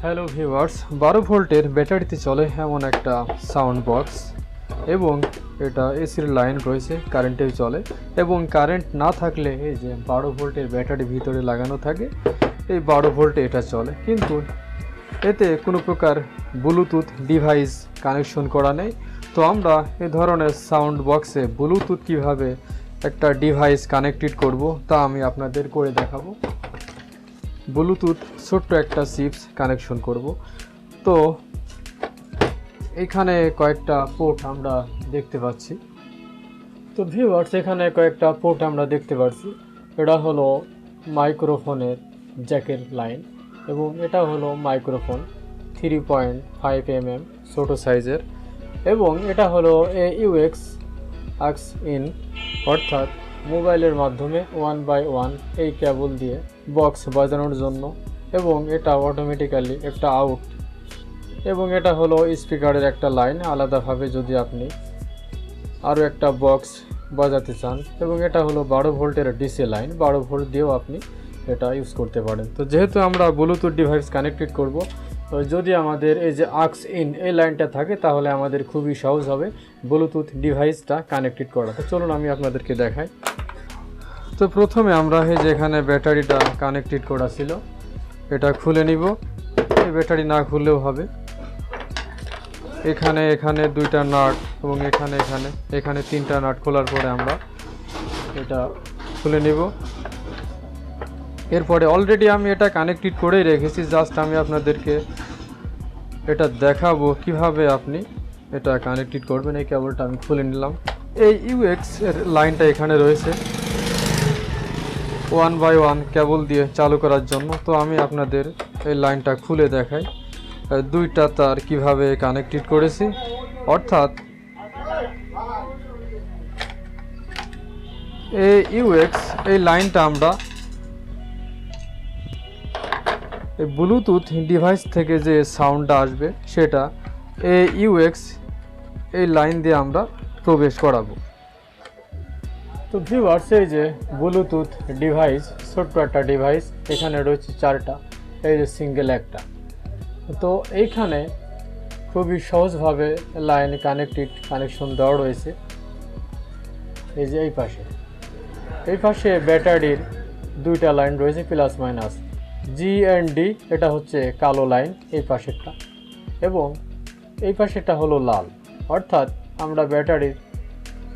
Hello viewers, 12 ভোল্টের ব্যাটারিতে চলে এমন একটা সাউন্ড বক্স এবং এটা এসির লাইন রয়েছে, কারেন্টেও চলে এবং কারেন্ট না থাকলে এই যে 12 ভোল্টের ব্যাটারি ভিতরে লাগানো থাকে, এই 12 ভোল্টে এটা চলে। কিন্তু এতে কোনো প্রকার ব্লুটুথ ডিভাইস কানেকশন করা নেই। তো আমরা এ ধরনের সাউন্ড বক্সে ব্লুটুথ কিভাবে একটা ডিভাইস কানেক্টেড করব তা আমি আপনাদের করে দেখাবো। ব্লুটুথ ছোট্ট একটা চিপস কানেকশন করব। তো এখানে কয়েকটা পোর্ট আমরা দেখতে পাচ্ছি। তো ভিউয়ার্স, এখানে কয়েকটা পোর্ট আমরা দেখতে পাচ্ছি। এটা হলো মাইক্রোফোনের জ্যাকের লাইন এবং এটা হলো মাইক্রোফোন 3.5 mm ছোট সাইজের, এবং এটা হলো AUX AUX ইন, অর্থাৎ মোবাইলের মাধ্যমে 1x1 এই কেবল দিয়ে বক্স বাজানোর জন্য, এবং এটা অটোমেটিক্যালি একটা আউট, এবং এটা হলো স্পিকারের একটা লাইন আলাদাভাবে যদি আপনি আরও একটা বক্স বাজাতে চান, এবং এটা হলো 12 ভোল্টের ডিসি লাইন, 12 ভোল্ট দিয়েও আপনি এটা ইউজ করতে পারেন। তো যেহেতু আমরা ব্লুটুথ ডিভাইস কানেক্টেড করব, তো যদি আমাদের এই যে AUX ইন এই লাইনটা থাকে তাহলে আমাদের খুবই সহজ হবে ব্লুটুথ ডিভাইসটা কানেক্টেড করা। তো চলুন আমি আপনাদেরকে দেখাই। তো প্রথমে আমরা এই যে এখানে ব্যাটারিটা কানেক্টেড করা ছিল এটা খুলে নিব। এই ব্যাটারি না খুললেও হবে। এখানে এখানে দুইটা নাট এবং এখানে এখানে এখানে তিনটা নাট খোলার পরে আমরা এটা খুলে নিব। এরপরে অলরেডি আমি এটা কানেক্টেড করেই রেখেছি, জাস্ট আমি আপনাদেরকে এটা দেখাবো কিভাবে আপনি এটা কানেক্টেড করবেন। এই কেবলটা আমি খুলে নিলাম। এই UX এর লাইনটা এখানে রয়েছে 1x1 কেবল দিয়ে চালু করার জন্য। তো আমি আপনাদের এই লাইনটা খুলে দেখাই দুইটা তার কিভাবে কানেক্টেড করেছি। অর্থাৎ এই UX এই লাইনটা আমরা এই ব্লুটুথ ডিভাইস থেকে যে সাউন্ডটা আসবে সেটা এই UX এই লাইন দিয়ে আমরা প্রবেশ করাবো। তো ভিউয়ার্স, এই যে ব্লুটুথ ডিভাইস, ছোট্ট একটা ডিভাইস, এখানে রয়েছে চারটা, এই যে সিঙ্গেল একটা। তো এইখানে খুবই সহজভাবে লাইন কানেকশন দেওয়া রয়েছে। এই যে এই পাশে ব্যাটারির দুইটা লাইন রয়েছে, plus minus G and D, এটা হচ্ছে কালো লাইন এই পাশেরটা, এবং এই পাশেরটা হলো লাল। অর্থাৎ আমরা ব্যাটারির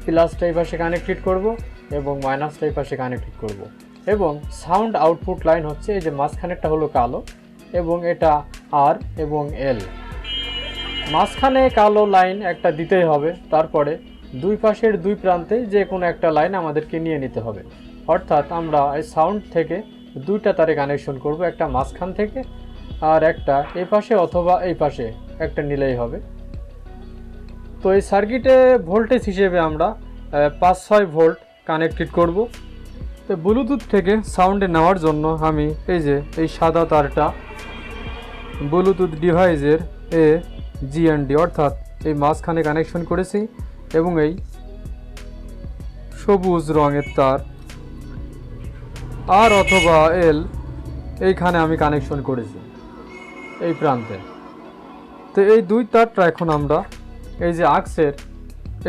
প্লাসটা এই পাশে কানেক্টেড করব এবং মাইনাসটা এই পাশে কানেক্টেড করব, এবং সাউন্ড আউটপুট লাইন হচ্ছে এই যে মাঝখানেরটা হলো কালো, এবং এটা R এবং L। মাঝখানে কালো লাইন একটা দিতেই হবে, তারপরে দুই পাশের দুই প্রান্তে যে কোনো একটা লাইন আমাদেরকে নিয়ে নিতে হবে। অর্থাৎ আমরা এই সাউন্ড থেকে দুইটা তারে কানেকশন করব, একটা মাঝখান থেকে আর একটা এই পাশে অথবা এই পাশে একটা নিলেই হবে। তো এই সার্কিটে ভোল্টেজ হিসেবে আমরা 5-6 ভোল্ট কানেক্টেড করব। তো ব্লুটুথ থেকে সাউন্ডে নেওয়ার জন্য আমি এই যে এই সাদা তারটা ব্লুটুথ ডিভাইসের G and D অর্থাৎ এই মাঝখানে কানেকশন করেছি, এবং এই সবুজ রঙের তার R অথবা L এইখানে আমি কানেকশন করেছি এই প্রান্তে। তো এই দুই তারটা এখন আমরা এই যে AUX-এর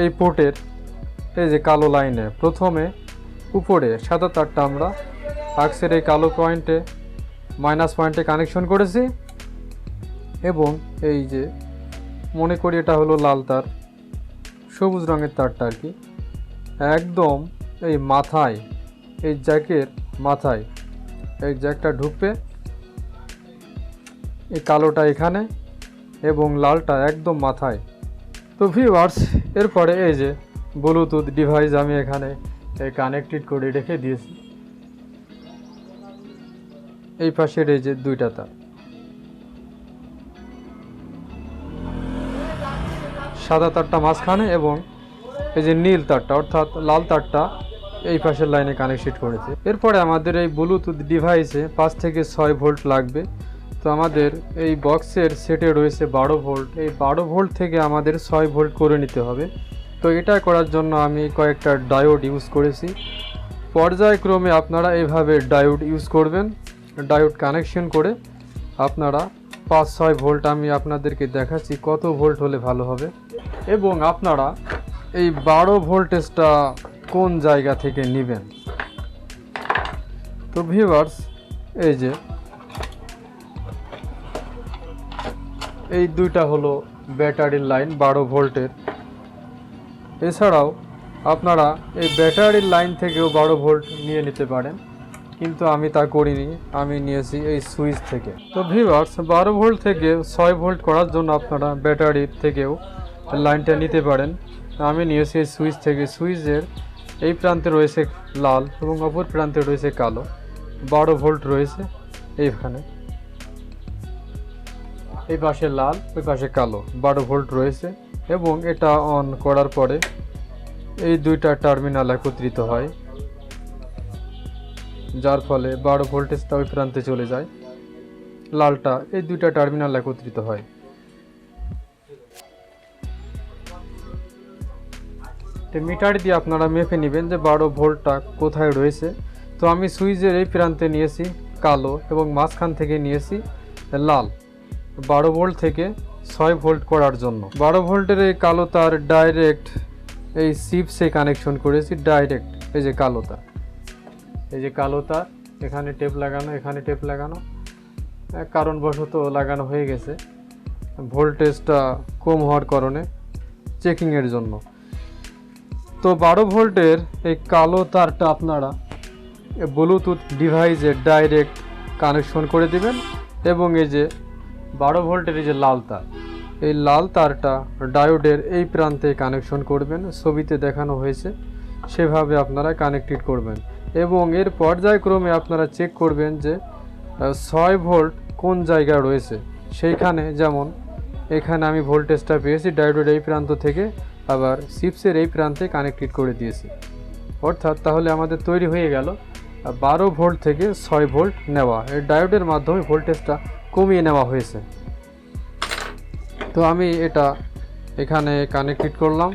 এই পোর্টের এই যে কালো লাইনে প্রথমে উপরে সাদা তারটা আমরা AUX-এর এই কালো পয়েন্টে মাইনাস পয়েন্টে কানেকশন করেছি, এবং এই যে মনে করি এটা হলো লাল তার, সবুজ রঙের তারটা আর কি, একদম এই মাথায় এই জ্যাকের মাথায় এই জ্যাকটা ঢুকবে, এই কালোটা এখানে এবং লালটা একদম মাথায়। তো ভিউয়ার্স, এরপরে এই যে ব্লুটুথ ডিভাইস আমি এখানে কানেক্টেড করে রেখে দিয়েছি। এই পাশের এই যে দুইটা তার, সাদা তারটা মাঝখানে এবং এই যে নীল তারটা অর্থাৎ লাল তারটা এই পাশের লাইনে কানেক্টেড করেছে। এরপরে আমাদের এই ব্লুটুথ ডিভাইসে 5 থেকে 6 ভোল্ট লাগবে। তো আমাদের এই বক্সের সেটে রয়েছে 12 ভোল্ট, এই 12 ভোল্ট থেকে আমাদের 6 ভোল্ট করে নিতে হবে। তো এটা করার জন্য আমি কয়েকটা ডায়োড ইউজ করেছি। পর্যায়ক্রমে আপনারা এইভাবে ডায়োড ইউজ করবেন, ডায়োড কানেকশন করে আপনারা 5-6 ভোল্ট আমি আপনাদেরকে দেখাচ্ছি কত ভোল্ট হলে ভালো হবে এবং আপনারা এই 12 ভোল্টেজটা কোন জায়গা থেকে নেবেন। তো ভিউয়ার্স, এই যে এই দুইটা হলো ব্যাটারির লাইন 12 ভোল্টের। এছাড়াও আপনারা এই ব্যাটারির লাইন থেকেও 12 ভোল্ট নিয়ে নিতে পারেন, কিন্তু আমি তা করিনি, আমি নিয়েছি এই সুইচ থেকে। তো ভিউয়ার্স, 12 ভোল্ট থেকে 6 ভোল্ট করার জন্য আপনারা ব্যাটারির থেকেও লাইনটা নিতে পারেন। আমি নিয়েছি এই সুইচ থেকে। সুইচের এই প্রান্তে রয়েছে লাল এবং অপর প্রান্তে রয়েছে কালো। 12 ভোল্ট রয়েছে এইখানে, এই পাশে লাল, ওই পাশে কালো, 12 ভোল্ট রয়েছে এবং এটা অন করার পরে এই দুইটা টার্মিনাল একত্রিত হয়, যার ফলে 12 ভোল্টেজটা ওই প্রান্তে চলে যায়, লালটা এই দুইটা টার্মিনাল একত্রিত হয়। মিটার দিয়ে আপনারা মেপে নেবেন যে 12 ভোল্টটা কোথায় রয়েছে। তো আমি সুইচের এই প্রান্তে নিয়েছি কালো এবং মাঝখান থেকে নিয়েছি লাল, 12 ভোল্ট থেকে 6 ভোল্ট করার জন্য। 12 ভোল্টের এই কালো তার ডাইরেক্ট এই চিপসে কানেকশন করেছি, ডাইরেক্ট। এই যে কালো তার, এই যে কালো তার, এখানে টেপ লাগানো, এখানে টেপ লাগানো, কারণবশত লাগানো হয়ে গেছে ভোল্টেজটা কম হওয়ার কারণে, চেকিংয়ের জন্য। তো 12 ভোল্টের এই কালো তারটা আপনারা ব্লুটুথ ডিভাইসে ডাইরেক্ট কানেকশন করে দিবেন এবং এই যে 12 ভোল্টের এই যে লাল তার, এই লাল তারটা ডায়োডের এই প্রান্তে কানেকশন করবেন, ছবিতে দেখানো হয়েছে সেভাবে আপনারা কানেক্টেড করবেন এবং এর পর্যায়ক্রমে আপনারা চেক করবেন যে 6 ভোল্ট কোন জায়গায় রয়েছে সেইখানে। যেমন এখানে আমি ভোল্টেজটা পেয়েছি ডায়োডের এই প্রান্ত থেকে, আবার চিপসের এই প্রান্তে কানেক্টেড করে দিয়েছি, অর্থাৎ তাহলে আমাদের তৈরি হয়ে গেল 12 ভোল্ট থেকে 6 ভোল্ট নেওয়া। এই ডায়োডের মাধ্যমে ভোল্টেজটা কমিয়ে নেওয়া হয়েছে। তো আমি এটা এখানে কানেক্টেড করলাম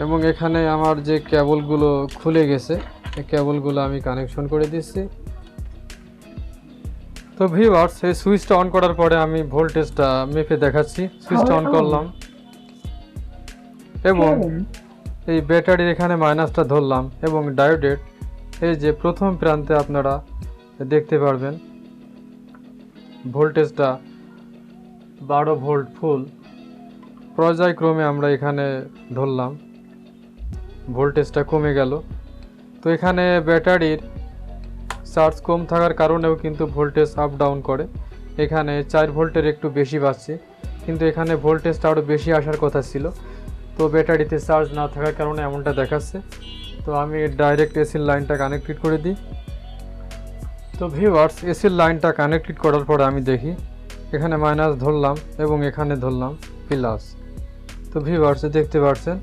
এবং এখানে আমার যে কেবলগুলো খুলে গেছে এই কেবলগুলো আমি কানেকশন করে দিচ্ছি। তো ভিউয়ার্স, এই সুইচটা অন করার পরে আমি ভোল্টেজটা মেপে দেখাচ্ছি। সুইচটা অন করলাম এবং এই ব্যাটারির এখানে মাইনাসটা ধরলাম এবং ডায়োডের এই যে প্রথম প্রান্তে আপনারা দেখতে পারবেন ভোল্টেজটা 12 ভোল্ট ফুল। পর্যায়ক্রমে আমরা এখানে ধরলাম, ভোল্টেজটা কমে গেল। তো এখানে ব্যাটারির চার্জ কম থাকার কারণেও কিন্তু ভোল্টেজ আপ ডাউন করে। এখানে 4 ভোল্টের একটু বেশি পাচ্ছি, কিন্তু এখানে ভোল্টেজটা আরও বেশি আসার কথা ছিল। তো ব্যাটারিতে চার্জ না থাকার কারণে এমনটা দেখাচ্ছে। তো আমি ডাইরেক্ট এসির লাইনটা কানেক্টেড করে দিই। তো ভিউয়ার্স, এসির লাইনটা কানেক্টেড করার পরে আমি দেখি এখানে মাইনাস ধরলাম এবং এখানে ধরলাম প্লাস। তো ভিউয়ার্স, দেখতে পাচ্ছেন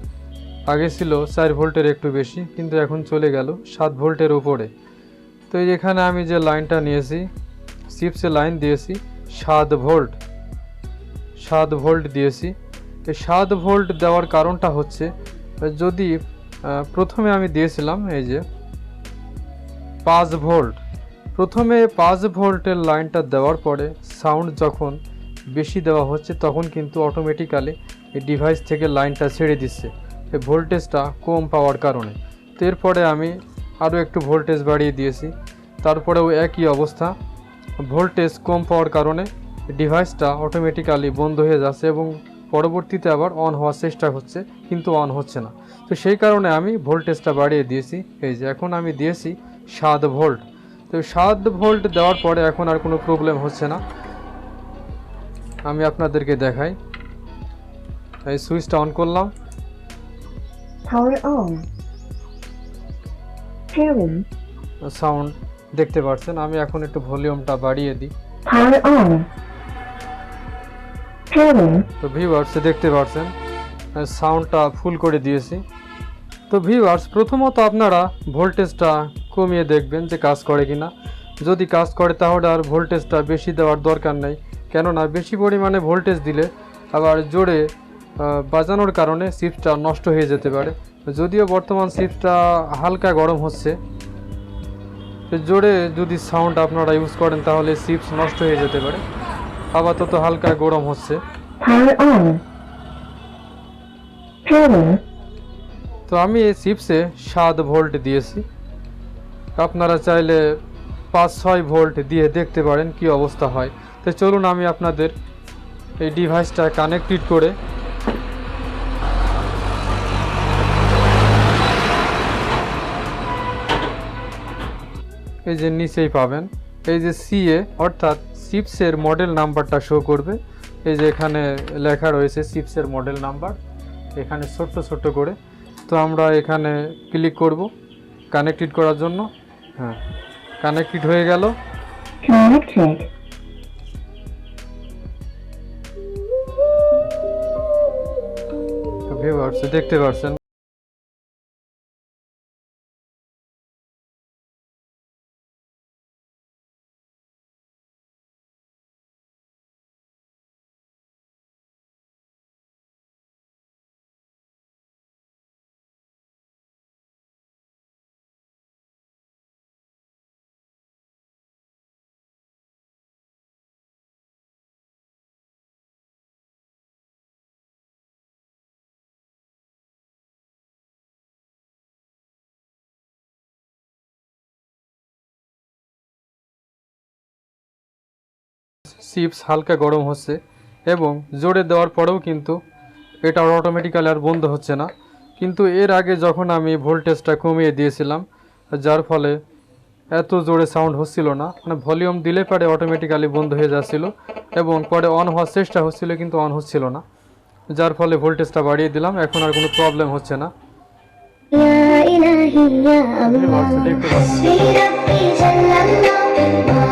আগে ছিল 4 ভোল্টের একটু বেশি, কিন্তু এখন চলে গেল 7 ভোল্টের উপরে। তো এখানে আমি যে লাইনটা নিয়েছি, চিপসে লাইন দিয়েছি 7 ভোল্ট দিয়েছি। এই 7 ভোল্ট দেওয়ার কারণটা হচ্ছে, যদি প্রথমে আমি দিয়েছিলাম এই যে 5 ভোল্ট, প্রথমে 5 ভোল্টের লাইনটা দেওয়ার পরে সাউন্ড যখন বেশি দেওয়া হচ্ছে তখন কিন্তু অটোমেটিক্যালি এই ডিভাইস থেকে লাইনটা ছেড়ে দিচ্ছে এই ভোল্টেজটা কম পাওয়ার কারণে। তো এরপরে আমি আরও একটু ভোল্টেজ বাড়িয়ে দিয়েছি, তারপরেও একই অবস্থা, ভোল্টেজ কম পাওয়ার কারণে ডিভাইসটা অটোমেটিক্যালি বন্ধ হয়ে যাচ্ছে এবং পরবর্তীতে আবার অন হওয়ার চেষ্টা হচ্ছে, কিন্তু অন হচ্ছে না। তো সেই কারণে আমি ভোল্টেজটা বাড়িয়ে দিয়েছি। এই যে এখন আমি দিয়েছি 7 ভোল্ট। তো 7 ভোল্ট দেওয়ার পরে এখন আর কোনো প্রবলেম হচ্ছে না। আমি আপনাদেরকে দেখাই, এই সুইচটা অন করলাম, সাউন্ড দেখতে পাচ্ছেন। আমি এখন একটু ভলিউমটা বাড়িয়ে দিই। তো ভিউয়ার্স, দেখতে পাচ্ছেন সাউন্ডটা ফুল করে দিয়েছি। তো ভিউয়ার্স, প্রথমত আপনারা ভোল্টেজটা কমিয়ে দেখবেন যে কাজ করে কিনা। যদি কাজ করে তাহলে আর ভোল্টেজটা বেশি দেওয়ার দরকার নেই, কেননা বেশি পরিমাণে ভোল্টেজ দিলে আবার জোরে বাজানোর কারণে চিপসটা নষ্ট হয়ে যেতে পারে। যদিও বর্তমান চিপসটা হালকা গরম হচ্ছে, তো জোরে যদি সাউন্ড আপনারা ইউজ করেন তাহলে চিপস নষ্ট হয়ে যেতে পারে। আপাতত হালকা গরম হচ্ছে। Power on. Power. তো আমি এই চিপসে 7 ভোল্ট দিয়েছি, আপনারা চাইলে 5-6 ভোল্ট দিয়ে দেখতে পারেন কি অবস্থা হয়। তো চলুন আমি আপনাদের এই ডিভাইসটা কানেক্টেড করে এই যে নিচেই পাবেন এই যে সিএ অর্থাৎ চিপসের মডেল নাম্বারটা শো করবে। এই যে এখানে লেখা রয়েছে চিপসের মডেল নাম্বার, এখানে ছোট্ট ছোট্ট করে। তো আমরা এখানে ক্লিক করব কানেক্টেড করার জন্য। হ্যাঁ, কানেক্টেড হয়ে গেল। Connected. তো ভিউয়ার্স দেখতে পাচ্ছেন চিপস হালকা গরম হচ্ছে এবং জোরে দেওয়ার পরেও কিন্তু এটা অটোমেটিক্যালি আর বন্ধ হচ্ছে না। কিন্তু এর আগে যখন আমি ভোল্টেজটা কমিয়ে দিয়েছিলাম, যার ফলে এত জোরে সাউন্ড হচ্ছিল না, মানে ভলিউম দিলে পরে অটোমেটিক্যালি বন্ধ হয়ে যাচ্ছিল এবং পরে অন হওয়ার চেষ্টা হচ্ছিল কিন্তু অন হচ্ছিল না, যার ফলে ভোল্টেজটা বাড়িয়ে দিলাম। এখন আর কোনো প্রবলেম হচ্ছে না। Ya ilahi ya Allah. দেখতে পাচ্ছেন। Hasbi Rabbi Jallallah.